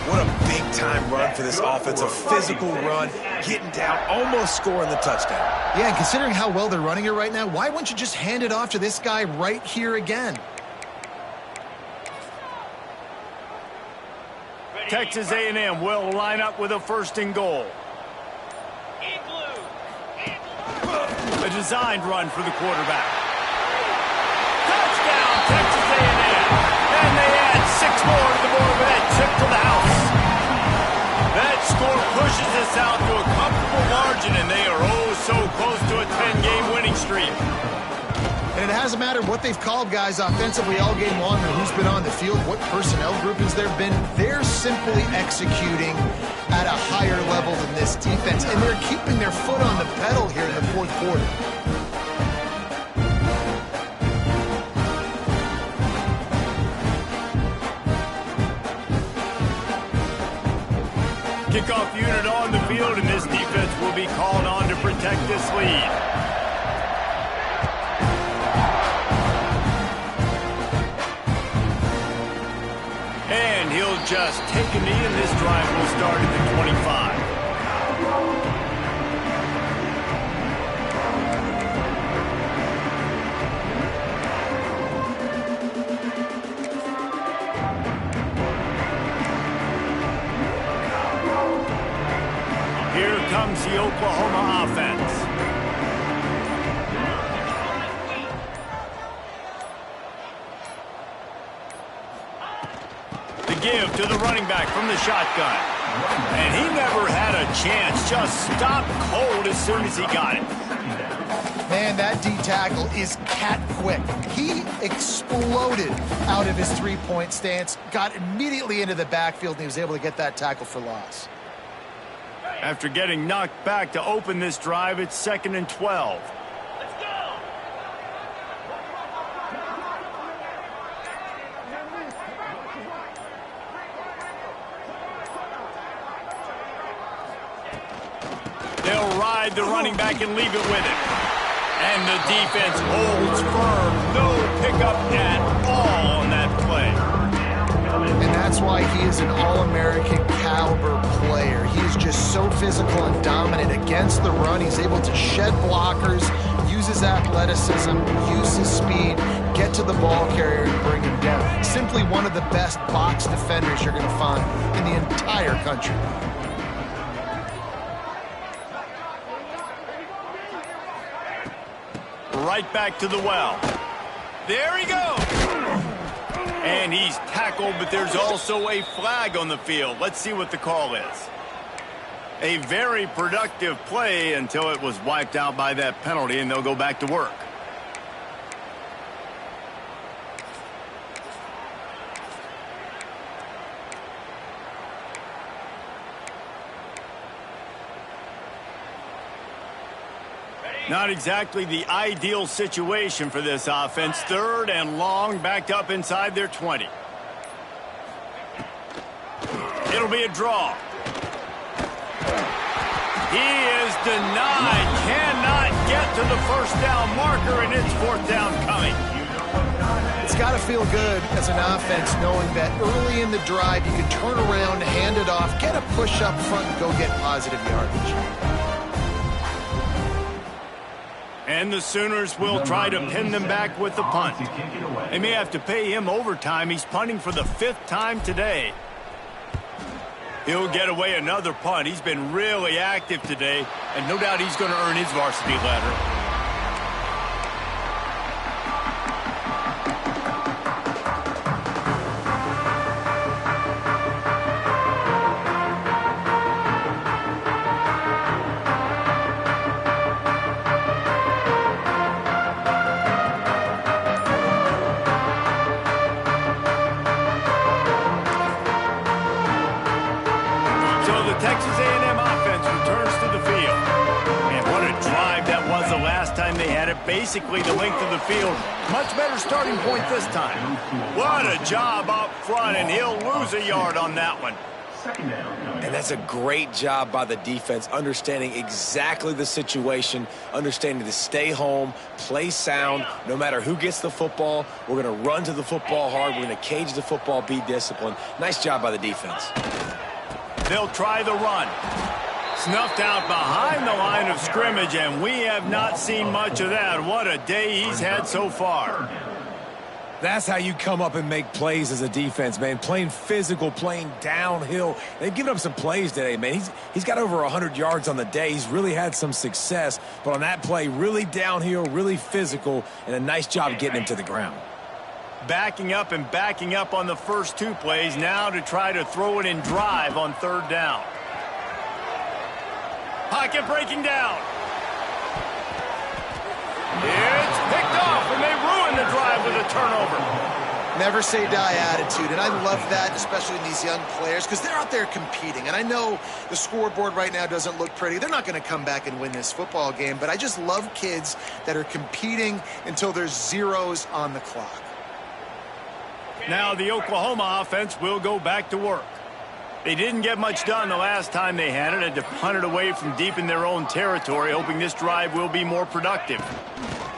What a big-time run for this offense. A physical run, getting down, almost scoring the touchdown. Yeah, and considering how well they're running it right now, why wouldn't you just hand it off to this guy right here again? Texas A&M will line up with a 1st and goal. A designed run for the quarterback. Touchdown, Texas A&M. And they add 6 more to the board with that trip to the house. That score pushes us out to a comfortable margin, and they are oh so close to a 10-game winning streak. And it hasn't mattered what they've called guys offensively all game long or who's been on the field, what personnel groupings there have been. They're simply executing at a higher level than this defense, and they're keeping their foot on the pedal here in the 4th quarter. Kickoff unit on the field, and this defense will be called on to protect this lead. And he'll just take a knee, and this drive will start at the 25. Here comes the Oklahoma offense. Give to the running back from the shotgun. And he never had a chance. Just stopped cold as soon as he got it. Man, that D tackle is cat quick. He exploded out of his 3-point stance, got immediately into the backfield, and he was able to get that tackle for loss. After getting knocked back to open this drive, it's 2nd and 12. They'll ride the running back and leave it with him. And the defense holds firm. No pickup at all on that play. And that's why he is an All-American caliber player. He is just so physical and dominant against the run. He's able to shed blockers, use his athleticism, use his speed, get to the ball carrier and bring him down. Simply one of the best box defenders you're going to find in the entire country. Right back to the well. There he goes. And he's tackled, but there's also a flag on the field. Let's see what the call is. A very productive play until it was wiped out by that penalty, and they'll go back to work. Not exactly the ideal situation for this offense. 3rd and long, backed up inside their 20. It'll be a draw. He is denied. Cannot get to the first down marker, and it's 4th down coming. It's got to feel good as an offense knowing that early in the drive you can turn around, hand it off, get a push up front, and go get positive yardage. And the Sooners will try to pin them back with the punt. They may have to pay him overtime. He's punting for the 5th time today. He'll get away another punt. He's been really active today, and no doubt he's going to earn his varsity letter. Texas A&M offense returns to the field. And what a drive that was the last time they had it. Basically the length of the field. Much better starting point this time. What a job up front, and he'll lose a yard on that one. And that's a great job by the defense, understanding exactly the situation, understanding to stay home, play sound, no matter who gets the football. We're going to run to the football hard. We're going to cage the football, be disciplined. Nice job by the defense. They'll try the run. Snuffed out behind the line of scrimmage, and we have not seen much of that. What a day he's had so far. That's how you come up and make plays as a defense, man. Playing physical, playing downhill. They've given up some plays today, man. He's got over 100 yards on the day. He's really had some success. But on that play, really downhill, really physical, and a nice job getting him to the ground. Backing up and backing up on the first 2 plays, now to try to throw it in drive on 3rd down. Pocket breaking down. It's picked off, and they ruin the drive with a turnover. Never say die attitude, and I love that, especially in these young players, because they're out there competing. And I know the scoreboard right now doesn't look pretty. They're not going to come back and win this football game, but I just love kids that are competing until there's zeros on the clock. Now the Oklahoma offense will go back to work. They didn't get much done the last time they had it. Had to punt it away from deep in their own territory, hoping this drive will be more productive.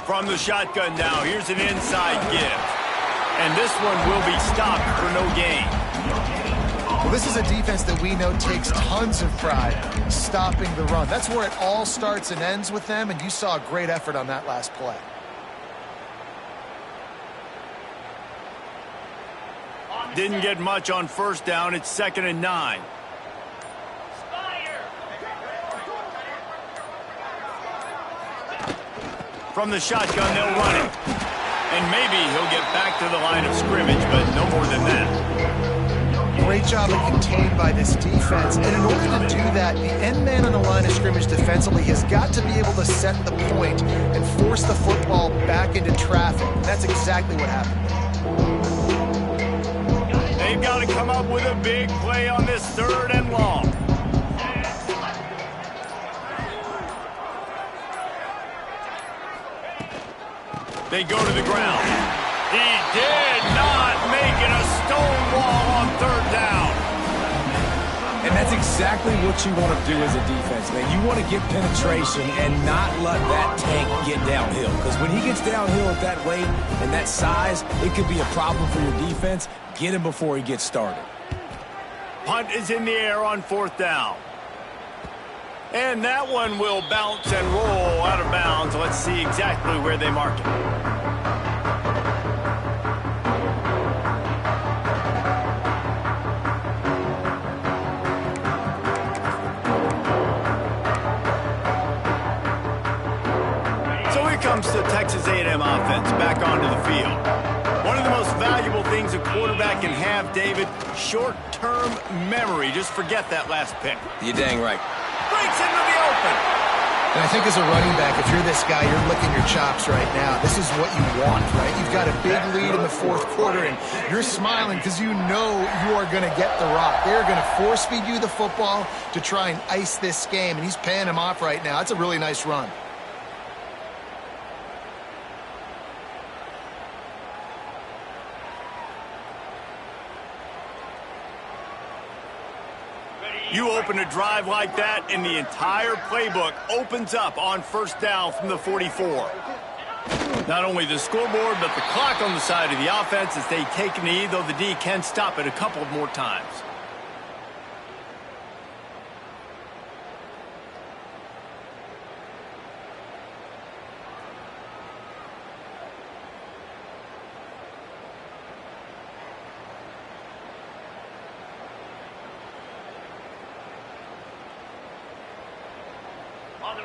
From the shotgun now, here's an inside give. And this one will be stopped for no gain. Well, this is a defense that we know takes tons of pride stopping the run. That's where it all starts and ends with them, and you saw a great effort on that last play. Didn't get much on 1st down. It's 2nd and 9. From the shotgun, they'll run it. And maybe he'll get back to the line of scrimmage, but no more than that. Great job of contained by this defense. And in order to do that, the end man on the line of scrimmage defensively has got to be able to set the point and force the football back into traffic. And that's exactly what happened. They've got to come up with a big play on this 3rd and long. They go to the ground. He did not make it a stone wall on 3rd down. And that's exactly what you want to do as a defense, man. You want to get penetration and not let that tank get downhill. Because when he gets downhill at that weight and that size, it could be a problem for your defense. Get him before he gets started. Punt is in the air on 4th down. And that one will bounce and roll out of bounds. Let's see exactly where they mark it. Ram offense back onto the field. One of the most valuable things a quarterback can have, David, short-term memory. Just forget that last pick. You're dang right. Breaks into the open. And I think as a running back, if you're this guy, you're licking your chops right now. This is what you want, right? You've got a big lead in the fourth quarter, and you're smiling because you know you are going to get the rock. They're going to force-feed you the football to try and ice this game, and he's paying him off right now. That's a really nice run. You open a drive like that, and the entire playbook opens up on first down from the 44. Not only the scoreboard, but the clock on the side of the offense as they take a knee, though the D can stop it a couple more times.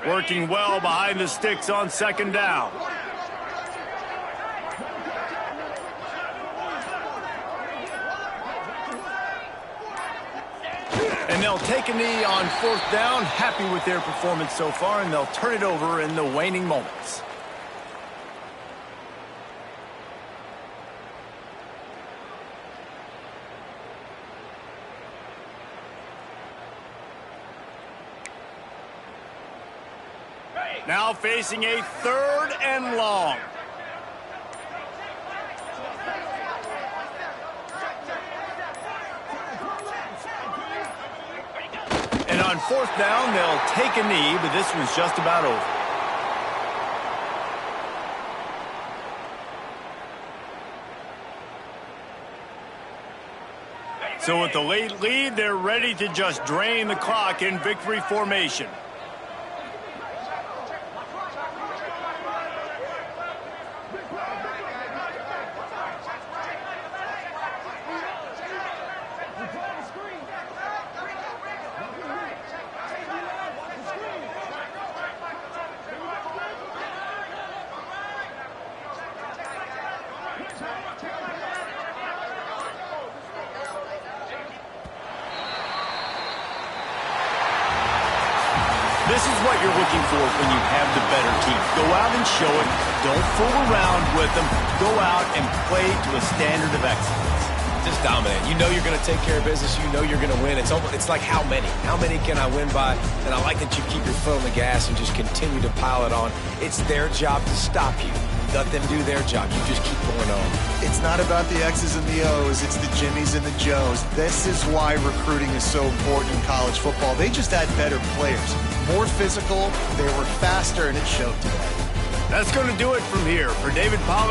Working well behind the sticks on second down. And they'll take a knee on fourth down. Happy with their performance so far, and they'll turn it over in the waning moments. Now facing a third and long. And on fourth down, they'll take a knee, but this one's just about over. So with the late lead, they're ready to just drain the clock in victory formation. This is what you're looking for when you have the better team. Go out and show it. Don't fool around with them. Go out and play to a standard of excellence. Just dominate. You know you're going to take care of business. You know you're going to win. It's like how many? How many can I win by? And I like that you keep your foot on the gas and just continue to pile it on. It's their job to stop you. Let them do their job. You just keep going on. It's not about the X's and the O's. It's the Jimmies and the Joes. This is why recruiting is so important in college football. They just had better players. More physical, they were faster, and it showed today. That's going to do it from here. For David Pollard.